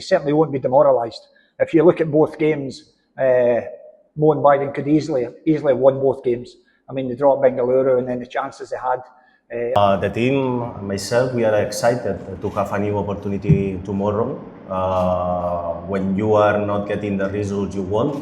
certainly won't be demoralised. If you look at both games, Mo and Byron could easily have won both games. I mean, they dropped Bengaluru, and then the chances they had. The team, myself, we are excited to have a new opportunity tomorrow. When you are not getting the results you want.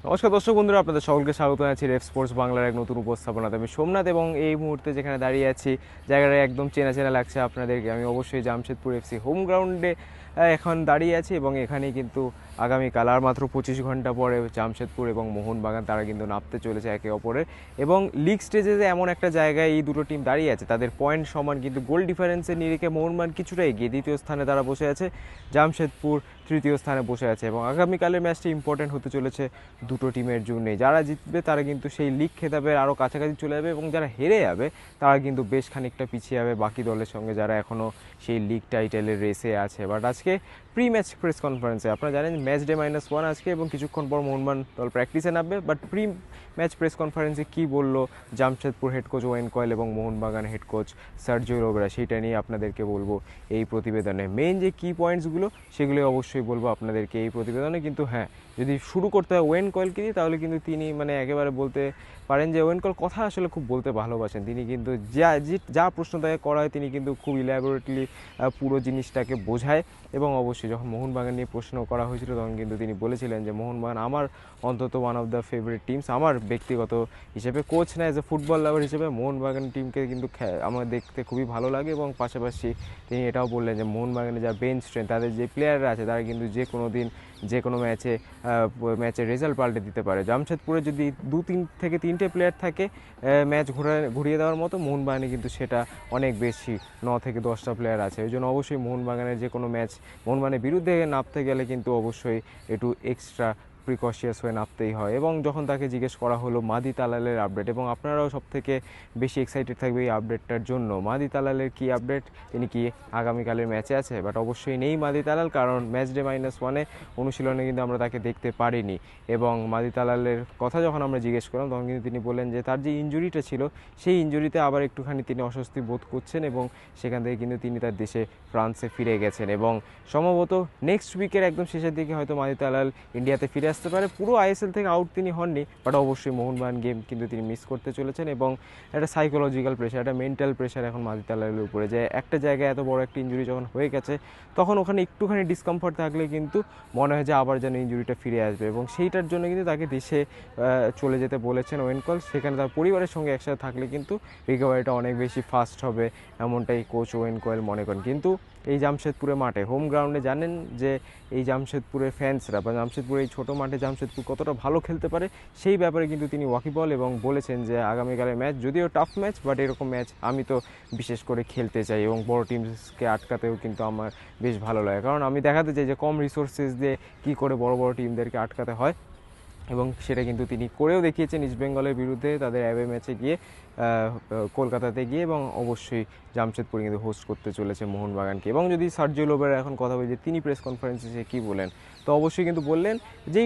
নমস্কার দর্শক বন্ধুরা, আপনাদের সকলকে স্বাগত জানাচ্ছি রেফ sports বাংলার এক নতুন উপস্থাপনাতে। আমি সোমনাথ এবং এই মুহূর্তে যেখানে দাঁড়িয়ে আছি জায়গাটা একদম চেনা চেনা লাগছে আপনাদেরকে। আমি অবশ্যই জামশেদপুর এফসি হোম গ্রাউন্ডে এখন দাঁড়িয়ে আছি এবং এখানেই কিন্তু আগামীকাল আর মাত্র 25 ঘন্টা পরে জামশেদপুর এবং মোহনবাগান তারা কিন্তু নামতে চলেছে একে অপরের। এবং লিগ স্টেজে যে এমন একটা জায়গায় এই দুটো টিম দাঁড়িয়ে আছে, তাদের পয়েন্ট সমান, কিন্তু গোল ডিফারেন্সের নিরিখে মোহনবাগান কিছুটা এগিয়ে দ্বিতীয় স্থানে তারা বসে আছে, জামশেদপুর তৃতীয় স্থানে বসে আছে। এবং আগামীকালের ম্যাচটি ইম্পর্টেন্ট হতে চলেছে দুটো টিমের জন্যই। যারা জিতবে তারা কিন্তু সেই লিগ খেতাবের আরও কাছাকাছি চলে যাবে এবং যারা হেরে যাবে তারা কিন্তু বেশ খানিকটা পিছিয়ে যাবে বাকি দলের সঙ্গে যারা এখনও সেই লিগ টাইটেলের রেসে আছে। বাট আজকে প্রি ম্যাচ প্রেস কনফারেন্সে আপনারা জানেন ম্যাচ ডে -1 আজকে এবং কিছুক্ষণ পর মোহনবাগান দল প্র্যাকটিসে নামবে। বাট প্রি ম্যাচ প্রেস কনফারেন্সে কী বললো Jamshedpur head coach Owen Coyle এবং Mohun Bagan head coach Sergio Lobera, সেইটা নিয়ে আপনাদেরকে বলবো এই প্রতিবেদনে। মেইন যে কী পয়েন্টসগুলো সেগুলো অবশ্যই বলবো আপনাদেরকে এই প্রতিবেদনে। কিন্তু হ্যাঁ, যদি শুরু করতে হয় ওয়েন কয়েলকে দিয়ে, তাহলে কিন্তু তিনি একেবারে বলতে পারেন যে ওয়েন কয়েল কথা আসলে খুব বলতে ভালোবাসেন। তিনি কিন্তু যা প্রশ্ন তাকে করা হয় তিনি কিন্তু খুব ইলাবোরেটলি পুরো জিনিসটাকে বোঝায়। এবং অবশ্যই যখন মোহনবাগান নিয়ে প্রশ্ন করা হয়েছিল তখন কিন্তু তিনি বলেছিলেন যে মোহনবাগান আমার অন্তত one of the favourite teams. আমার ব্যক্তিগত হিসেবে, কোচ না, অ্যাজ এ ফুটবল লাভার হিসেবে মোহনবাগান টিমকে কিন্তু আমার দেখতে খুবই ভালো লাগে। এবং পাশাপাশি তিনি এটাও বললেন যে মোহনবাগানের যা বেঞ্চ স্ট্রেংথ, তাদের যে প্লেয়াররা আছে তারা কিন্তু যে কোনো দিন যে কোনো ম্যাচে রেজাল্ট পাল্টে দিতে পারে। জামশেদপুরে যদি 2 থেকে 3টে প্লেয়ার থাকে ম্যাচ ঘুরিয়ে দেওয়ার মতো, মোহনবাগানে কিন্তু সেটা অনেক বেশি, 9 থেকে 10টা প্লেয়ার আছে। ওই জন্য অবশ্যই মোহনবাগানের যে কোনো ম্যাচ মোহনবাগানের বিরুদ্ধে নামতে গেলে কিন্তু অবশ্যই একটু এক্সট্রা প্রিকশিয়াস হয়ে নামতেই হয়। এবং যখন তাকে জিজ্ঞেস করা হলো মাদি তালালের আপডেট, এবং আপনারাও সবথেকে বেশি এক্সাইটেড থাকবে এই আপডেটটার জন্য, মাদি তালালের কী আপডেট, তিনি কি আগামীকালের ম্যাচে আছে? বাট অবশ্যই নেই মাদি তালাল, কারণ ম্যাচ ডে -1 অনুশীলনে কিন্তু আমরা তাকে দেখতে পারিনি। এবং মাদি তালালের কথা যখন আমরা জিজ্ঞেস করলাম তখন কিন্তু তিনি বললেন যে তার যে ইনজুরিটা ছিল সেই ইনজুরিতে আবার একটুখানি তিনি অস্বস্তি বোধ করছেন এবং সেখান থেকে কিন্তু তিনি তার দেশে ফ্রান্সে ফিরে গেছেন। এবং সম্ভবত নেক্সট উইকের একদম শেষের দিকে হয়তো মাদি তালাল ইন্ডিয়াতে ফিরে আসতে পারে। পুরো আইএসএল থেকে আউট তিনি হননি, বাট অবশ্যই মোহনবাগান গেম কিন্তু তিনি মিস করতে চলেছেন। এবং একটা সাইকোলজিক্যাল প্রেশার, একটা মেন্টাল প্রেশার এখন মাদি তালালের উপরে, যে একটা জায়গায় এত বড় একটা ইনজুরি যখন হয়ে গেছে তখন ওখানে একটুখানি ডিসকমফর্ট থাকলে কিন্তু মনে হয় যে আবার যেন ইনজুরিটা ফিরে আসবে। এবং সেইটার জন্য কিন্তু তাকে দেশে চলে যেতে বলেছেন ওয়েন কয়েল। সেখানে তার পরিবারের সঙ্গে একসাথে থাকলে কিন্তু রিকভারিটা অনেক বেশি ফাস্ট হবে, এমনটাই কোচ ওয়েন কয়েল মনে করেন। কিন্তু এই জামশেদপুরের মাঠে হোম গ্রাউন্ডে জানেন যে এই জামশেদপুরের ফ্যান্সরা বা জামশেদপুরের এই ছোটো মাঠে জামশেদপুর কতটা ভালো খেলতে পারে সেই ব্যাপারে কিন্তু তিনি ওয়াকিবল। এবং বলেছেন যে আগামীকালের ম্যাচ যদিও টাফ ম্যাচ, বাট এরকম ম্যাচ আমি তো বিশেষ করে খেলতে চাই এবং বড় টিমসকে আটকাতেও কিন্তু আমার বেশ ভালো লাগে, কারণ আমি দেখাতে চাই যে কম রিসোর্সেস দিয়ে কী করে বড় বড় টিমদেরকে আটকাতে হয়। এবং সেটা কিন্তু তিনি করেও দেখিয়েছেন ইস্ট বেঙ্গলের বিরুদ্ধে তাদের অ্যাওয়ে ম্যাচে গিয়ে, কলকাতাতে গিয়ে। এবং অবশ্যই জামশেদপুর কিন্তু হোস্ট করতে চলেছে মোহনবাগানকে। এবং যদি সার্জিও লোবেরা এখন কথা বলি যে তিনি প্রেস কনফারেন্সে কী বলেন, তো অবশ্যই কিন্তু বললেন যে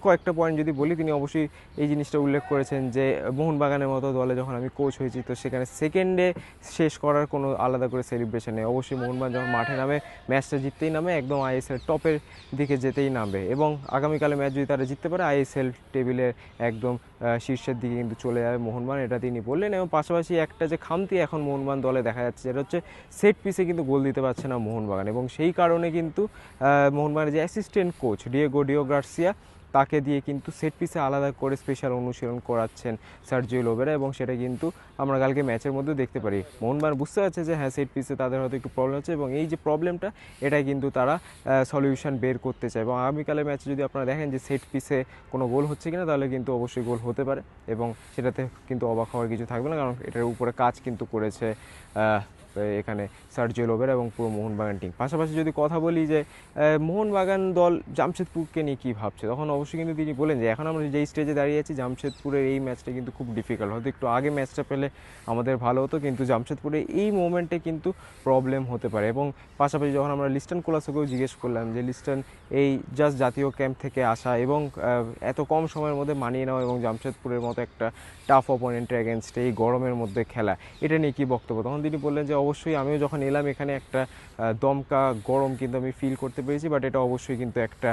কয়েকটা পয়েন্ট যদি বলি, তিনি অবশ্যই এই জিনিসটা উল্লেখ করেছেন যে মোহনবাগানের মতো দলে যখন আমি কোচ হয়েছি তো সেখানে সেকেন্ডে শেষ করার কোনো আলাদা করে সেলিব্রেশন নেই। অবশ্যই মোহনবাগান যখন মাঠে নামে ম্যাচটা জিততেই নামে, একদম আইএসএল টপের দিকে যেতেই নামবে। এবং আগামীকালে ম্যাচ যদি তারা জিততে পারে আইএসএল টেবিলের একদম শীর্ষের দিকে কিন্তু চলে যাবে মোহনবাগান, এটা তিনি বললেন। এবং পাশাপাশি একটা যে খামতি এখন মোহনবাগান দলে দেখা যাচ্ছে যেটা হচ্ছে সেট পিসে কিন্তু গোল দিতে পারছে না মোহনবাগান। এবং সেই কারণে কিন্তু মোহনবাগানের যে অ্যাসিস্ট্যান্ট কোচ ডিয়েগো গার্সিয়া, তাকে দিয়ে কিন্তু সেট পিসে আলাদা করে স্পেশাল অনুশীলন করাচ্ছেন সার্জিও লোবেরা। এবং সেটা কিন্তু আমরা কালকে ম্যাচের মধ্যে দেখতে পারি। মোহনবাগান বুঝতে পারছে যে হ্যাঁ সেট পিসে তাদের হয়তো একটু প্রবলেম হচ্ছে এবং এই যে প্রবলেমটা এটাই কিন্তু তারা সলিউশন বের করতে চায়। এবং আগামীকালের ম্যাচে যদি আপনারা দেখেন যে সেট পিসে কোনো গোল হচ্ছে কিনা, তাহলে কিন্তু অবশ্যই গোল হতে পারে এবং সেটাতে কিন্তু অবাক হওয়ার কিছু থাকবে না, কারণ এটার উপরে কাজ কিন্তু করেছে এখানে সার্জিও লোবেরা এবং পুরো মোহনবাগান টিম। পাশাপাশি যদি কথা বলি যে মোহনবাগান দল জামশেদপুরকে নিয়ে কী ভাবছে, তখন অবশ্যই কিন্তু তিনি বলেন যে এখন আমরা যেই স্টেজে দাঁড়িয়ে আছি জামশেদপুরের এই ম্যাচটা কিন্তু খুব ডিফিকাল্ট, হয়তো একটু আগে ম্যাচটা পেলে আমাদের ভালো হতো, কিন্তু জামশেদপুরে এই মোমেন্টে কিন্তু প্রবলেম হতে পারে। এবং পাশাপাশি যখন আমরা লিস্টন কোলাসোকেও জিজ্ঞেস করলাম যে লিস্টন এই জাস্ট জাতীয় ক্যাম্প থেকে আসা এবং এত কম সময়ের মধ্যে মানিয়ে নেওয়া এবং জামশেদপুরের মতো একটা টাফ অপোনেন্টের এগেনস্টে এই গরমের মধ্যে খেলা, এটা নিয়ে কী বক্তব্য, তখন তিনি বললেন যে অবশ্যই আমিও যখন এলাম এখানে একটা দমকা গরম কিন্তু আমি ফিল করতে পেরেছি, বাট এটা অবশ্যই কিন্তু একটা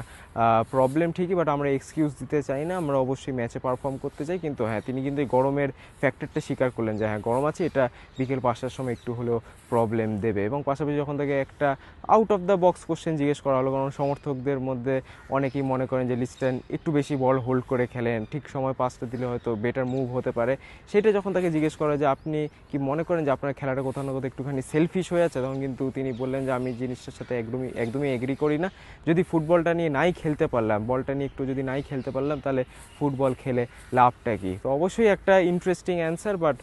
প্রবলেম ঠিকই, বাট আমরা এক্সকিউজ দিতে চাই না, আমরা অবশ্যই ম্যাচে পারফর্ম করতে চাই। কিন্তু হ্যাঁ, তিনি কিন্তু এই গরমের ফ্যাক্টরটা স্বীকার করলেন যে হ্যাঁ গরম আছে, এটা বিকেল 5টার সময় একটু হলেও প্রবলেম দেবে। এবং পাশাপাশি যখন তাকে একটা out of the box question জিজ্ঞেস করা হলো, কারণ সমর্থকদের মধ্যে অনেকেই মনে করেন যে লিস্টন একটু বেশি বল হোল্ড করে খেলেন, ঠিক সময় পাসটা দিলে হয়তো বেটার মুভ হতে পারে, সেটা যখন তাকে জিজ্ঞেস করা যে আপনি কি মনে করেন যে আপনার খেলাটা কোথাও না কোথাও একটুখানি সেলফিশ হয়ে আছে, তখন কিন্তু তিনি বললেন যে আমি জিনিসটার সাথে একদমই এগ্রি করি না। যদি ফুটবলটা নিয়ে নাই খেলতে পারলাম, বলটা নিয়ে একটু যদি নাই খেলতে পারলাম, তাহলে ফুটবল খেলে লাভটা কি? তো অবশ্যই একটা ইন্টারেস্টিং অ্যান্সার, বাট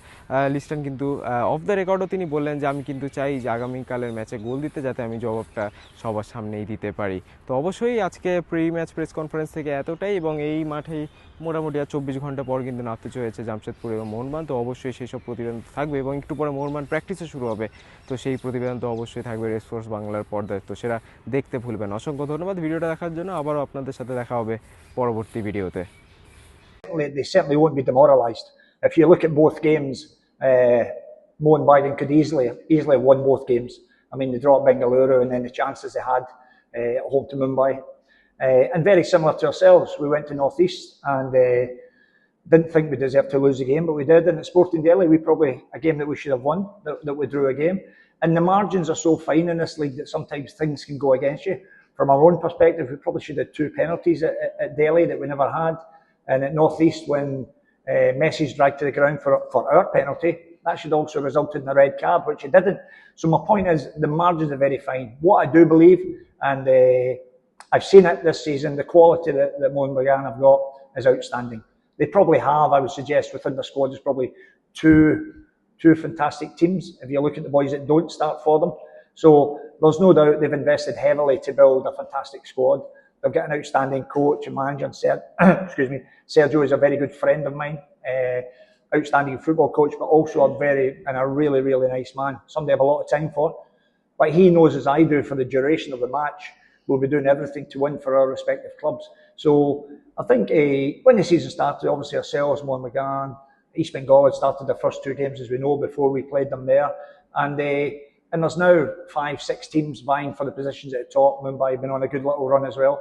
লিস্টন কিন্তু অফ দ্য রেকর্ডও তিনি বললেন যে আমি কিন্তু চাই যে আগামীকালের ম্যাচে গোল দিতে, যাতে আমি জবাবটা সবার সামনেই দিতে পারি। তো অবশ্যই আজকে প্রি ম্যাচ প্রেস কনফারেন্স থেকে এতটাই, এবং এই মাঠেই মোটামুটি আর 24 ঘন্টা পর কিন্তু নামতে চলেছে জামশেদপুর এবং মোহনবাগান। তো অবশ্যই সেই সব প্রতিবেদন থাকবে, এবং একটু পরে মোহনবাগান প্র্যাকটিসও শুরু হবে, তো সেই প্রতিবেদন তো অবশ্যই থাকবে রেড স্পোর্টস বাংলার পর্দায়, তো সেটা দেখতে ভুলবেন। অসংখ্য ধন্যবাদ ভিডিওটা দেখার জন্য, আবারও আপনাদের সাথে দেখা হবে পরবর্তী ভিডিওতে। They certainly won't be demoralised. If you look at both games, Mohanbagan could easily have won both games. I mean, they dropped Bengaluru, and then the chances they had at home to Mumbai. And very similar to ourselves, we went to North East and didn't think we deserved to lose the game, but we did. And at Sporting Delhi, we probably a game that we should have won, that we drew a game. And the margins are so fine in this league that sometimes things can go against you. From our own perspective, we probably should have 2 penalties at Delhi that we never had. And at North East, when Messi's dragged to the ground for our penalty, that should also result in a red card, which it didn't. So my point is, the margins are very fine. What I do believe, and I've seen it this season, the quality that Mohanbagan have got is outstanding. They probably have, I would suggest, within the squad, there's probably two fantastic teams, if you look at the boys that don't start for them. So there's no doubt they've invested heavily to build a fantastic squad. They've got an outstanding coach and manager, and excuse me, Sergio is a very good friend of mine, outstanding football coach, but also a really, really nice man, somebody I have a lot of time for. But he knows, as I do, for the duration of the match, we'll be doing everything to win for our respective clubs. So I think when the season started, obviously ourselves, Mohanbagan, East Bengal had started their first 2 games, as we know, before we played them there. And there's now 5-6 teams vying for the positions at the top. Mumbai have been on a good little run as well.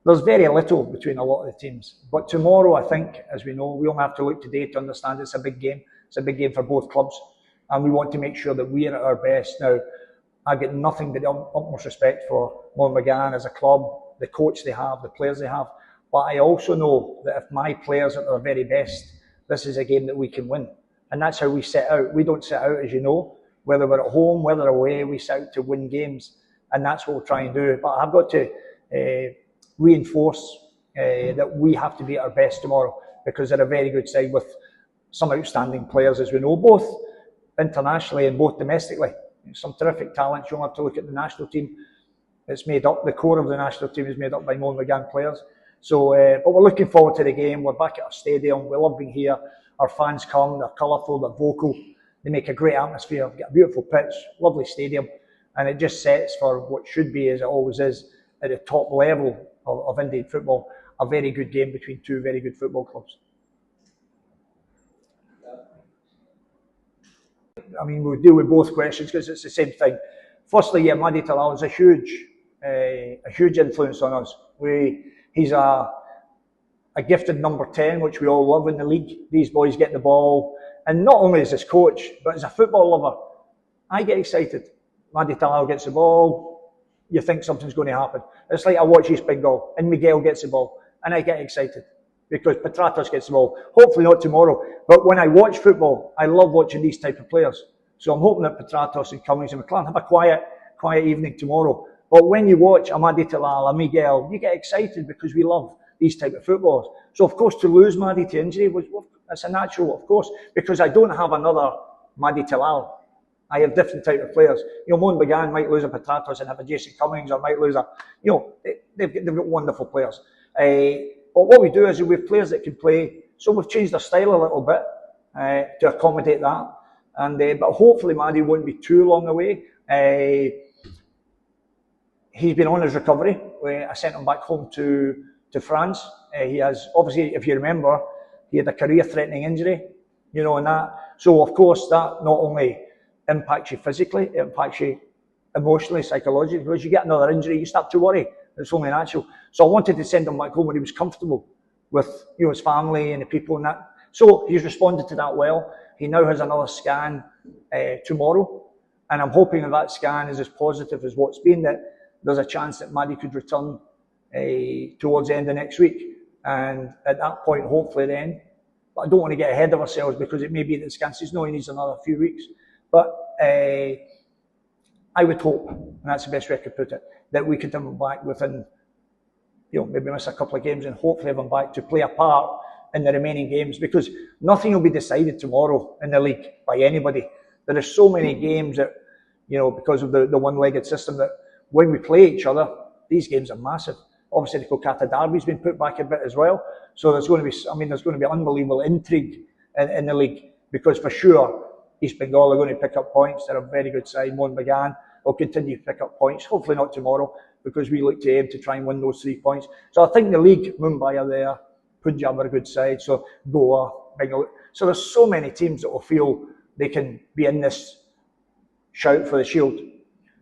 There's very little between a lot of the teams. But tomorrow, I think, as we know, we only have to look today to understand it's a big game. It's a big game for both clubs. And we want to make sure that we're at our best. Now, I've got nothing but utmost respect for Mohanbagan as a club, the coach they have, the players they have. But I also know that if my players are at their very best, this is a game that we can win. And that's how we set out. We don't set out, as you know, whether we're at home, whether away, we set out to win games. And that's what we'll try and do. But I've got to reinforce that we have to be at our best tomorrow, because they're a very good side with some outstanding players, as we know, both internationally and both domestically. Some terrific talents. You don't have to look at the national team. It's made up, the core of the national team is made up by Mohanbagan players. So, but we're looking forward to the game. We're back at our stadium. We love being here. Our fans come, they're colourful, they're vocal. They make a great atmosphere. We've got a beautiful pitch, lovely stadium. And it just sets for what should be, as it always is, at the top level of Indian football, a very good game between 2 very good football clubs. I mean, we'll deal with both questions because it's the same thing. Firstly, yeah, Madi Talal is a huge influence on us. He's a gifted number 10, which we all love in the league. These boys get the ball, and not only as his coach, but as a football lover, I get excited. Madi Talal gets the ball, you think something's going to happen. It's like I watch East Bengal, and Miguel gets the ball, and I get excited because Petratos gets the ball. Hopefully not tomorrow, but when I watch football, I love watching these type of players. So I'm hoping that Petratos and Cummings and McLaren have a quiet evening tomorrow. But when you watch Amadi Talal, a Miguel, you get excited because we love these type of footballers. So of course, to lose Madi to injury that's a natural, of course, because I don't have another Madi Talal. I have different type of players. You know, Mohanbagan might lose a Petratos and have a Jason Cummings, or might lose they've got wonderful players. But what we do is we have players that can play. So we've changed our style a little bit to accommodate that. And but hopefully Madi won't be too long away. He's been on his recovery. I sent him back home to France. He has, obviously, if you remember, he had a career-threatening injury, and that. So, of course, that not only impacts you physically, it impacts you emotionally, psychologically. Because you get another injury, you start to worry. It's only natural. So I wanted to send him back home when he was comfortable with his family and the people and that. So he's responded to that well. He now has another scan tomorrow, and I'm hoping that scan is as positive as what's been, that there's a chance that Maddie could return towards the end of next week. And at that point, hopefully then, but I don't want to get ahead of ourselves because it may be that the scan says no, he needs another few weeks. But I would hope, and that's the best way I could put it, that we could have him back within, maybe miss a couple of games and hopefully have him back to play a part in the remaining games, because nothing will be decided tomorrow in the league by anybody. There are so many games that, because of the one-legged system, that when we play each other, these games are massive. Obviously, the Kolkata derby's been put back a bit as well. So there's going to be unbelievable intrigue in the league, because for sure, East Bengal are going to pick up points. They're a very good side. Mohun Bagan will continue to pick up points. Hopefully not tomorrow, because we look to aim to try and win those 3 points. So I think the league, Mumbai are there, Punjab are a good side, so Goa, Bengal. So there's so many teams that will feel they can be in this shout for the Shield.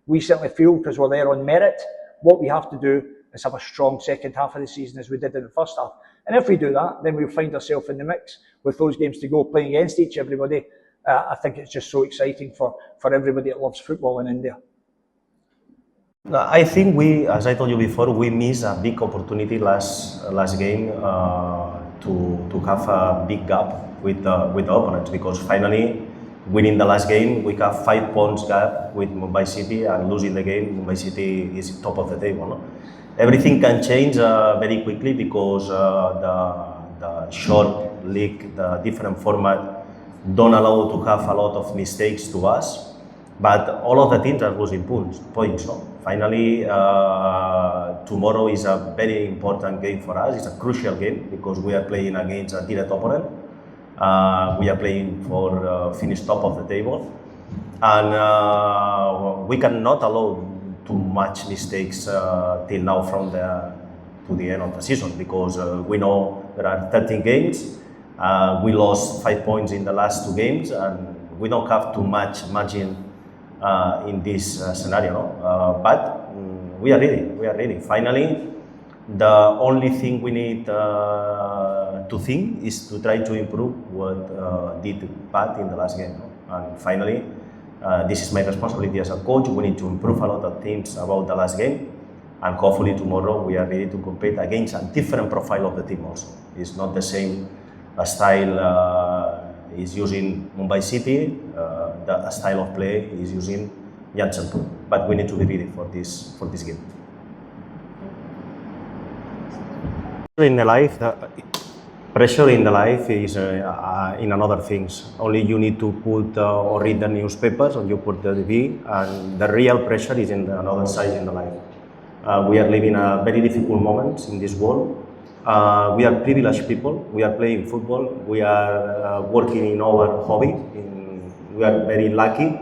We certainly feel, because we're there on merit, what we have to do is have a strong second half of the season as we did in the first half. And if we do that, then we'll find ourselves in the mix with those games to go, playing against everybody. I think it's just so exciting for everybody that loves football in India. I think as I told you before, we missed a big opportunity last game to have a big gap with the opponents, because finally, winning the last game, we have 5 points gap with Mumbai City, and losing the game, Mumbai City is top of the table. No? Everything can change very quickly, because the short league, the different format, don't allow to have a lot of mistakes to us. But all of the teams are losing points. No? Finally, tomorrow is a very important game for us. It's a crucial game, because we are playing against a direct opponent. We are playing for finish top of the table, and we cannot allow too much mistakes till now to the end of the season, because we know there are 13 games. We lost 5 points in the last 2 games, and we don't have too much margin in this scenario. But we are ready. We are ready. Finally, the only thing we need to think is to try to improve what did bad in the last game. And finally, this is my responsibility as a coach. We need to improve a lot of things about the last game, and hopefully tomorrow we are ready to compete against a different profile of the team also. It's not the same style is using Mumbai City, the style of play is using Jamshedpur, but we need to be ready for this game. In the life, the pressure in the life is in another things. Only you need to put or read the newspapers, or you put the TV, and the real pressure is in another side in the life. We are living a very difficult moments in this world. We are privileged people. We are playing football. We are working in our hobby. We are very lucky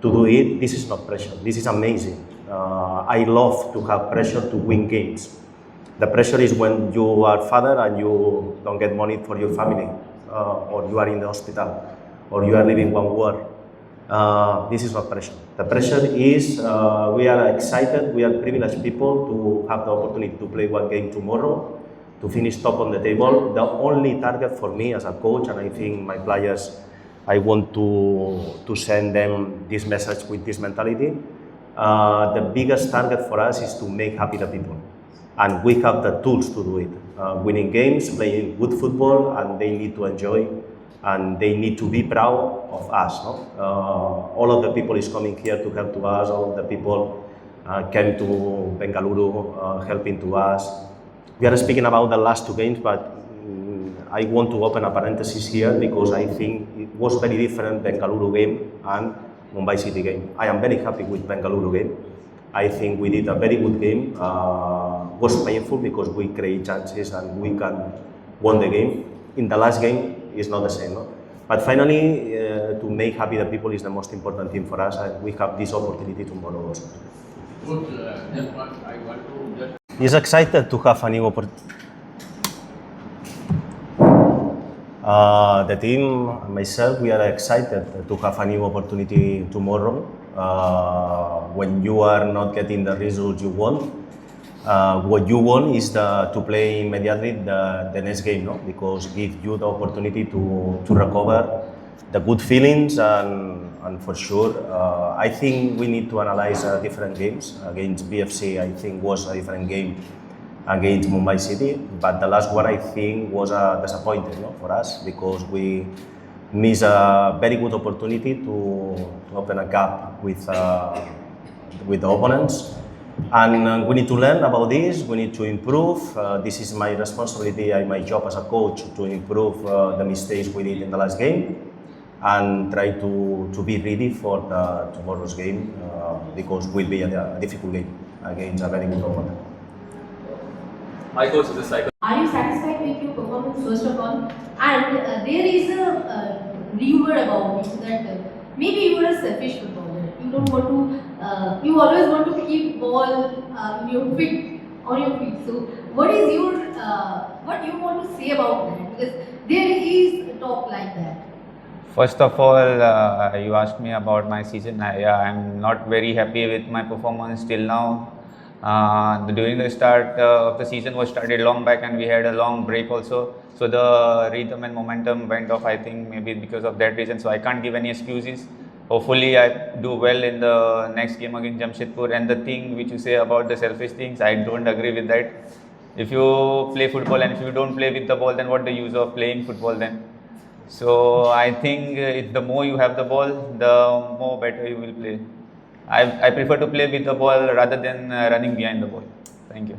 to do it. This is not pressure. This is amazing. I love to have pressure to win games. The pressure is when you are father and you don't get money for your family, or you are in the hospital, or you are living one war. This is not pressure. The pressure is we are excited. We are privileged people to have the opportunity to play one game tomorrow, to finish top on the table. The only target for me as a coach, and I think my players, I want to send them this message with this mentality. The biggest target for us is to make happy the people, and we have the tools to do it. Winning games, playing good football, and they need to enjoy, and they need to be proud of us. No? All of the people is coming here to help to us. All of the people came to Bengaluru helping to us. We are speaking about the last 2 games, but I want to open a parenthesis here, because I think it was very different, Bengaluru game and Mumbai City game. I am very happy with Bengaluru game. I think we did a very good game. Was painful because we create chances and we can win the game. In the last game, it's not the same. No? But finally, to make happy the people is the most important thing for us, and we have this opportunity tomorrow also. Good. Just what I want to just. He's excited to have a new opportunity. The team, myself, we are excited to have a new opportunity tomorrow. When you are not getting the results you want, what you want is to play immediately the next game, no? Because give you the opportunity to recover the good feelings and for sure, I think we need to analyze different games. Against BFC, I think was a different game against Mumbai City, but the last one I think was disappointing, no, for us because we missed a very good opportunity to open a gap with the opponents. And we need to learn about this, we need to improve. This is my responsibility and my job as a coach to improve the mistakes we did in the last game and try to be ready for tomorrow's game because it will be a difficult game against a very good opponent. My coach is a psycho. Are you satisfied with your performance first of all? And there is a rumor about you that maybe you are a selfish footballer. You don't want to. You always want to keep ball in your feet, on your feet. So what is your what you want to say about that? Because there is talk like that. First of all, you asked me about my season. I'm not very happy with my performance till now. During the start of the season was started long back and we had a long break also. So the rhythm and momentum went off, I think maybe because of that reason. So I can't give any excuses. Hopefully I do well in the next game against Jamshedpur. And the thing which you say about the selfish things, I don't agree with that. If you play football and if you don't play with the ball, then what the use of playing football then? So I think the more you have the ball, the more better you will play. I prefer to play with the ball rather than running behind the ball. Thank you.